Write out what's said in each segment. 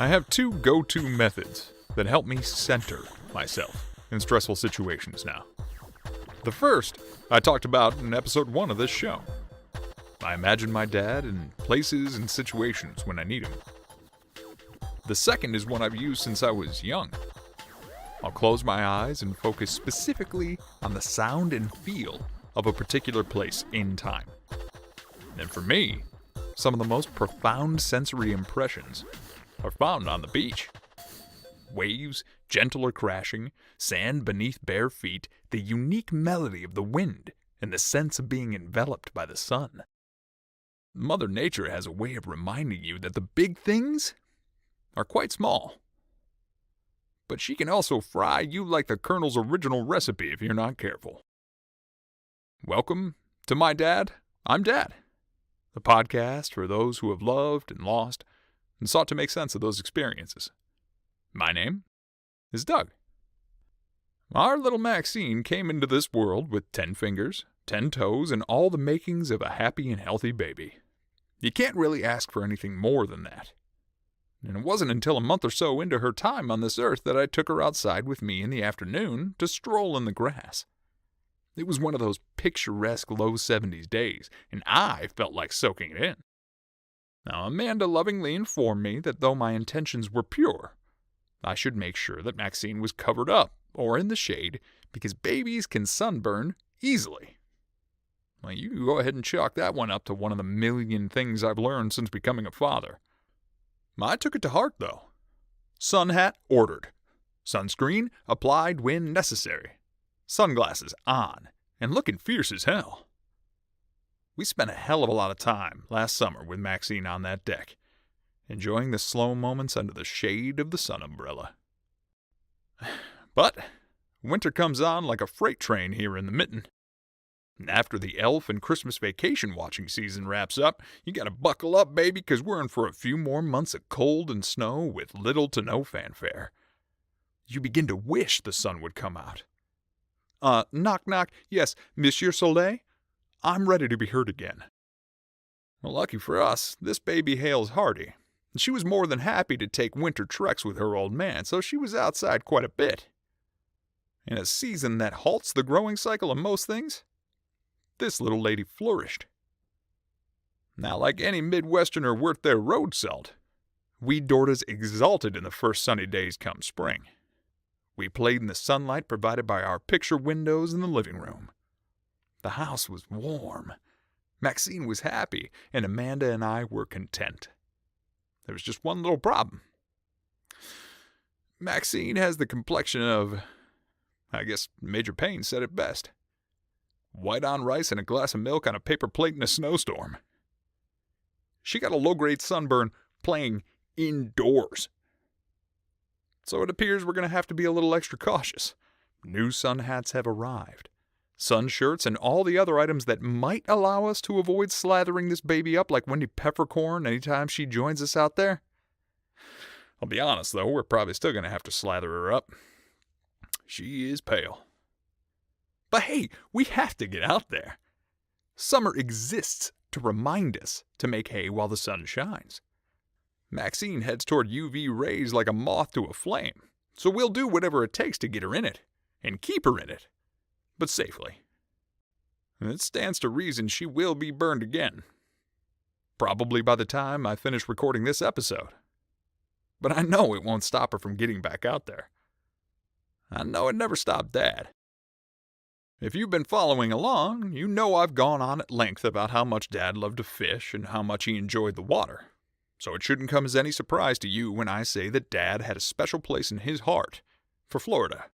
I have two go-to methods that help me center myself in stressful situations now. The first, I talked about in episode 1 of this show. I imagine my dad in places and situations when I need him. The second is one I've used since I was young. I'll close my eyes and focus specifically on the sound and feel of a particular place in time. And for me, some of the most profound sensory impressions are found on the beach. Waves gentler crashing, sand beneath bare feet, the unique melody of the wind, and the sense of being enveloped by the sun. Mother Nature has a way of reminding you that the big things are quite small. But she can also fry you like the Colonel's original recipe if you're not careful. Welcome to My Dad, I'm Dad, the podcast for those who have loved and lost and sought to make sense of those experiences. My name is Doug. Our little Maxine came into this world with 10 fingers, 10 toes, and all the makings of a happy and healthy baby. You can't really ask for anything more than that. And it wasn't until a month or so into her time on this earth that I took her outside with me in the afternoon to stroll in the grass. It was one of those picturesque low 70s days, and I felt like soaking it in. Now, Amanda lovingly informed me that though my intentions were pure, I should make sure that Maxine was covered up or in the shade because babies can sunburn easily. Well, you can go ahead and chalk that one up to one of the million things I've learned since becoming a father. I took it to heart, though. Sun hat ordered. Sunscreen applied when necessary. Sunglasses on, and looking fierce as hell. We spent a hell of a lot of time last summer with Maxine on that deck, enjoying the slow moments under the shade of the sun umbrella. But winter comes on like a freight train here in the mitten. And after the elf and Christmas vacation watching season wraps up, you gotta buckle up, baby, because we're in for a few more months of cold and snow with little to no fanfare. You begin to wish the sun would come out. Knock, knock. Yes, Monsieur Soleil? I'm ready to be heard again. Well, lucky for us, this baby hails hearty. And she was more than happy to take winter treks with her old man, so she was outside quite a bit. In a season that halts the growing cycle of most things, this little lady flourished. Now, like any Midwesterner worth their road salt, we Dordas exulted in the first sunny days come spring. We played in the sunlight provided by our picture windows in the living room. The house was warm. Maxine was happy, and Amanda and I were content. There was just one little problem. Maxine has the complexion of, I guess Major Payne said it best. White on rice and a glass of milk on a paper plate in a snowstorm. She got a low-grade sunburn playing indoors. So it appears we're going to have to be a little extra cautious. New sun hats have arrived. Sun shirts and all the other items that might allow us to avoid slathering this baby up like Wendy Peppercorn anytime she joins us out there. I'll be honest, though, we're probably still going to have to slather her up. She is pale. But hey, we have to get out there. Summer exists to remind us to make hay while the sun shines. Maxine heads toward UV rays like a moth to a flame, so we'll do whatever it takes to get her in it, and keep her in it, but safely. And it stands to reason she will be burned again. Probably by the time I finish recording this episode. But I know it won't stop her from getting back out there. I know it never stopped Dad. If you've been following along, you know I've gone on at length about how much Dad loved to fish and how much he enjoyed the water. So it shouldn't come as any surprise to you when I say that Dad had a special place in his heart for Florida.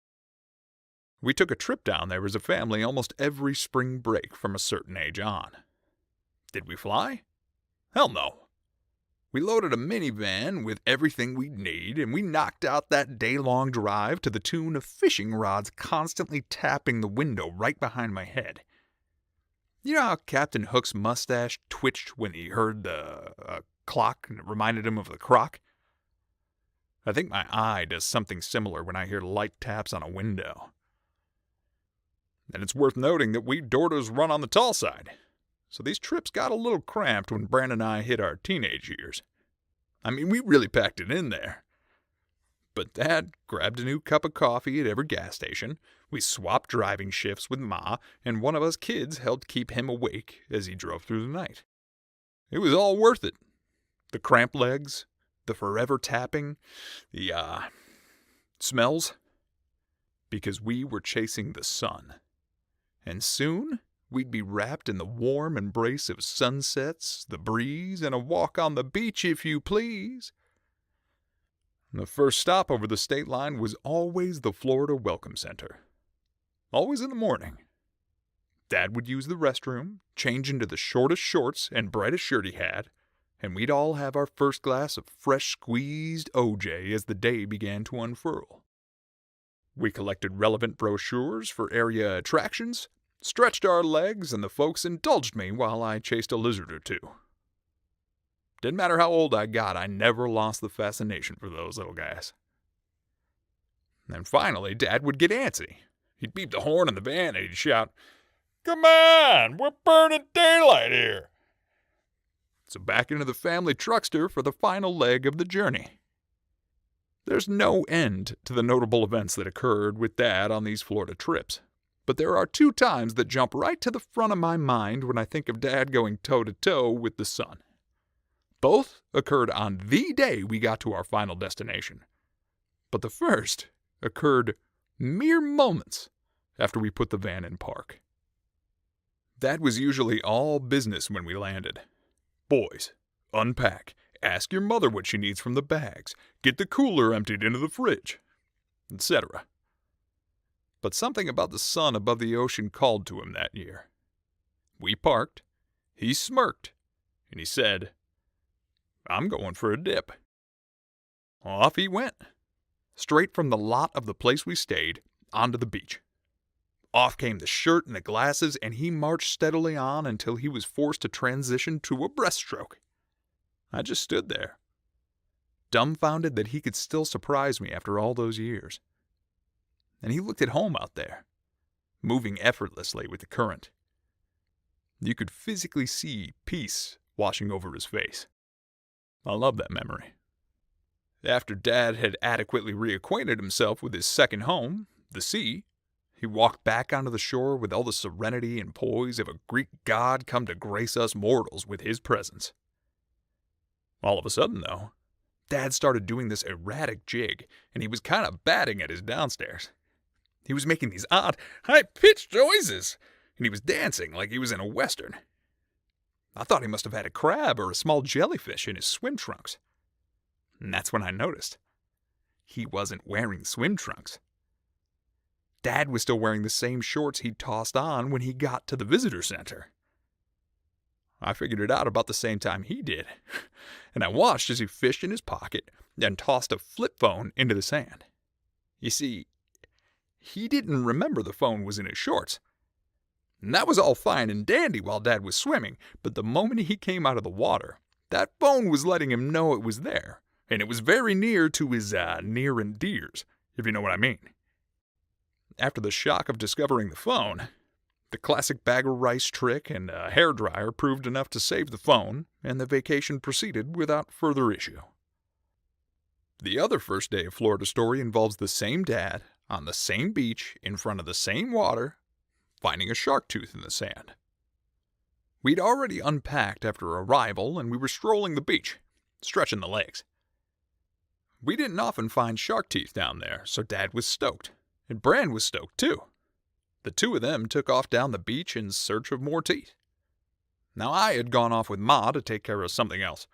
We took a trip down there as a family almost every spring break from a certain age on. Did we fly? Hell no. We loaded a minivan with everything we'd need, and we knocked out that day-long drive to the tune of fishing rods constantly tapping the window right behind my head. You know how Captain Hook's mustache twitched when he heard the clock and it reminded him of the croc? I think my eye does something similar when I hear light taps on a window. And it's worth noting that we Dordos run on the tall side, so these trips got a little cramped when Brandon and I hit our teenage years. I mean, we really packed it in there. But Dad grabbed a new cup of coffee at every gas station. We swapped driving shifts with Ma, and one of us kids helped keep him awake as he drove through the night. It was all worth it. The cramped legs, the forever tapping, the, smells. Because we were chasing the sun. And soon, we'd be wrapped in the warm embrace of sunsets, the breeze, and a walk on the beach, if you please. The first stop over the state line was always the Florida Welcome Center. Always in the morning. Dad would use the restroom, change into the shortest shorts and brightest shirt he had, and we'd all have our first glass of fresh squeezed OJ as the day began to unfurl. We collected relevant brochures for area attractions, stretched our legs, and the folks indulged me while I chased a lizard or two. Didn't matter how old I got, I never lost the fascination for those little guys. And finally, Dad would get antsy. He'd beep the horn in the van and he'd shout, "Come on, we're burning daylight here." So back into the family truckster for the final leg of the journey. There's no end to the notable events that occurred with Dad on these Florida trips. But there are two times that jump right to the front of my mind when I think of Dad going toe-to-toe with the sun. Both occurred on the day we got to our final destination. But the first occurred mere moments after we put the van in park. That was usually all business when we landed. Boys, unpack, ask your mother what she needs from the bags, get the cooler emptied into the fridge, etc. But something about the sun above the ocean called to him that year. We parked, he smirked, and he said, "I'm going for a dip." Off he went, straight from the lot of the place we stayed, onto the beach. Off came the shirt and the glasses, and he marched steadily on until he was forced to transition to a breaststroke. I just stood there, dumbfounded that he could still surprise me after all those years. And he looked at home out there, moving effortlessly with the current. You could physically see peace washing over his face. I love that memory. After Dad had adequately reacquainted himself with his second home, the sea, he walked back onto the shore with all the serenity and poise of a Greek god come to grace us mortals with his presence. All of a sudden, though, Dad started doing this erratic jig, and he was kind of batting at his downstairs. He was making these odd, high-pitched noises, and he was dancing like he was in a western. I thought he must have had a crab or a small jellyfish in his swim trunks. And that's when I noticed. He wasn't wearing swim trunks. Dad was still wearing the same shorts he'd tossed on when he got to the visitor center. I figured it out about the same time he did, and I watched as he fished in his pocket and tossed a flip phone into the sand. You see, he didn't remember the phone was in his shorts. And that was all fine and dandy while Dad was swimming, but the moment he came out of the water, that phone was letting him know it was there, and it was very near to his near and dears, if you know what I mean. After the shock of discovering the phone, the classic bag of rice trick and a hairdryer proved enough to save the phone, and the vacation proceeded without further issue. The other first day of Florida story involves the same Dad, on the same beach, in front of the same water, finding a shark tooth in the sand. We'd already unpacked after arrival, and we were strolling the beach, stretching the legs. We didn't often find shark teeth down there, so Dad was stoked, and Bran was stoked too. The two of them took off down the beach in search of more teeth. Now I had gone off with Ma to take care of something else,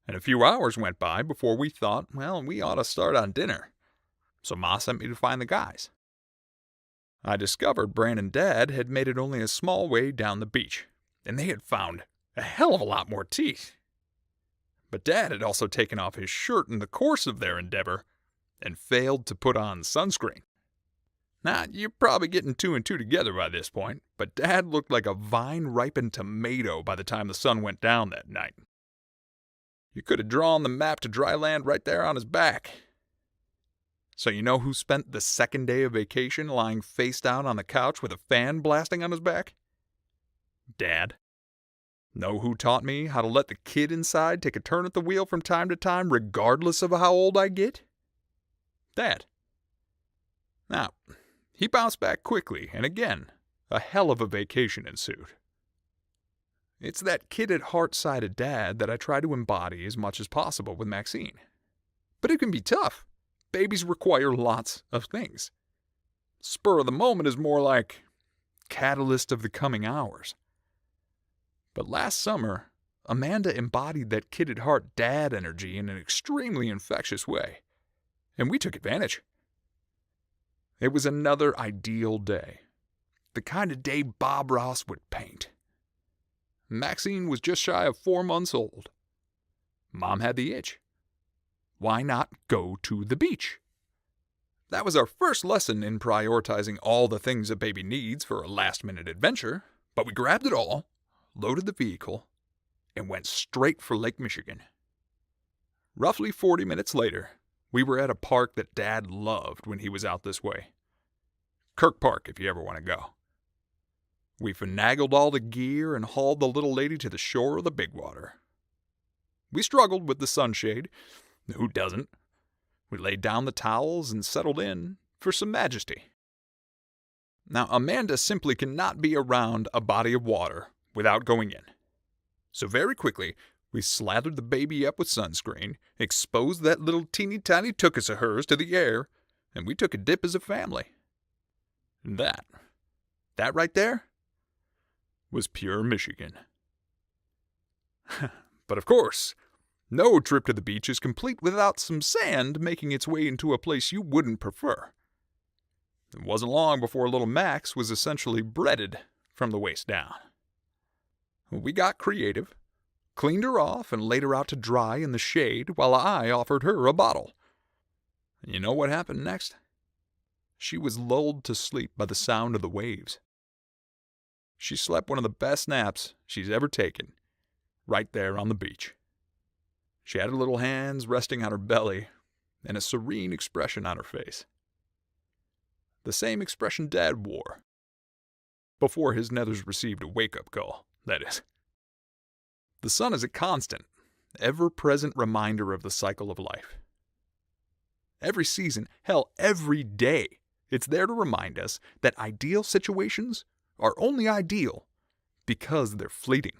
and a few hours went by before we thought, well, we ought to start on dinner. So Ma sent me to find the guys. I discovered Bran and Dad had made it only a small way down the beach, and they had found a hell of a lot more teeth. But Dad had also taken off his shirt in the course of their endeavor and failed to put on sunscreen. Now, you're probably getting two and two together by this point, but Dad looked like a vine-ripened tomato by the time the sun went down that night. You could have drawn the map to dry land right there on his back. So you know who spent the second day of vacation lying face down on the couch with a fan blasting on his back? Dad. Know who taught me how to let the kid inside take a turn at the wheel from time to time, regardless of how old I get? Dad. Now, he bounced back quickly, and again, a hell of a vacation ensued. It's that kid-at-heart side of Dad that I try to embody as much as possible with Maxine. But it can be tough. Babies require lots of things. Spur of the moment is more like catalyst of the coming hours. But last summer, Amanda embodied that kid-at-heart dad energy in an extremely infectious way, and we took advantage. It was another ideal day, the kind of day Bob Ross would paint. Maxine was just shy of 4 months old. Mom had the itch. Why not go to the beach? That was our first lesson in prioritizing all the things a baby needs for a last-minute adventure, but we grabbed it all, loaded the vehicle, and went straight for Lake Michigan. Roughly 40 minutes later, we were at a park that Dad loved when he was out this way. Kirk Park, if you ever want to go. We finagled all the gear and hauled the little lady to the shore of the big water. We struggled with the sunshade. Who doesn't? We laid down the towels and settled in for some majesty. Now, Amanda simply cannot be around a body of water without going in. So very quickly, we slathered the baby up with sunscreen, exposed that little teeny tiny tuchus of hers to the air, and we took a dip as a family. And that right there, was pure Michigan. But of course, no trip to the beach is complete without some sand making its way into a place you wouldn't prefer. It wasn't long before little Max was essentially breaded from the waist down. We got creative, cleaned her off, and laid her out to dry in the shade while I offered her a bottle. You know what happened next? She was lulled to sleep by the sound of the waves. She slept one of the best naps she's ever taken, right there on the beach. She had her little hands resting on her belly and a serene expression on her face. The same expression Dad wore. Before his nethers received a wake-up call, that is. The sun is a constant, ever-present reminder of the cycle of life. Every season, hell, every day, it's there to remind us that ideal situations are only ideal because they're fleeting.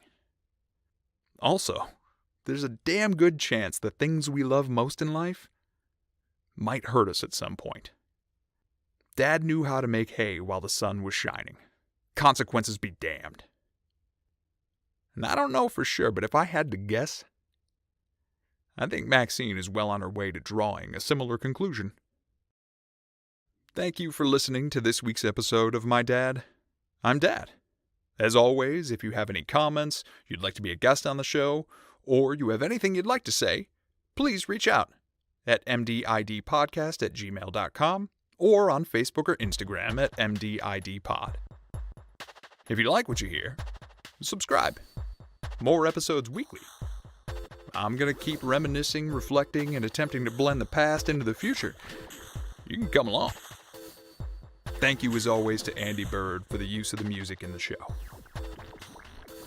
Also, there's a damn good chance the things we love most in life might hurt us at some point. Dad knew how to make hay while the sun was shining. Consequences be damned. And I don't know for sure, but if I had to guess, I think Maxine is well on her way to drawing a similar conclusion. Thank you for listening to this week's episode of My Dad, I'm Dad. As always, if you have any comments, you'd like to be a guest on the show, or you have anything you'd like to say, please reach out at mdidpodcast@gmail.com or on Facebook or Instagram at mdidpod. If you like what you hear, subscribe. More episodes weekly. I'm going to keep reminiscing, reflecting, and attempting to blend the past into the future. You can come along. Thank you as always to Andy Bird for the use of the music in the show.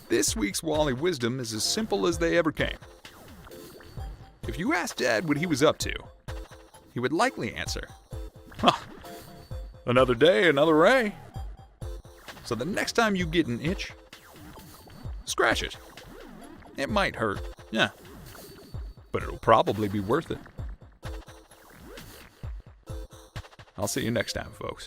This week's Wally Wisdom is as simple as they ever came. If you asked Dad what he was up to, he would likely answer, another day, another ray. So the next time you get an itch, scratch it. It might hurt, yeah, but it'll probably be worth it. I'll see you next time, folks.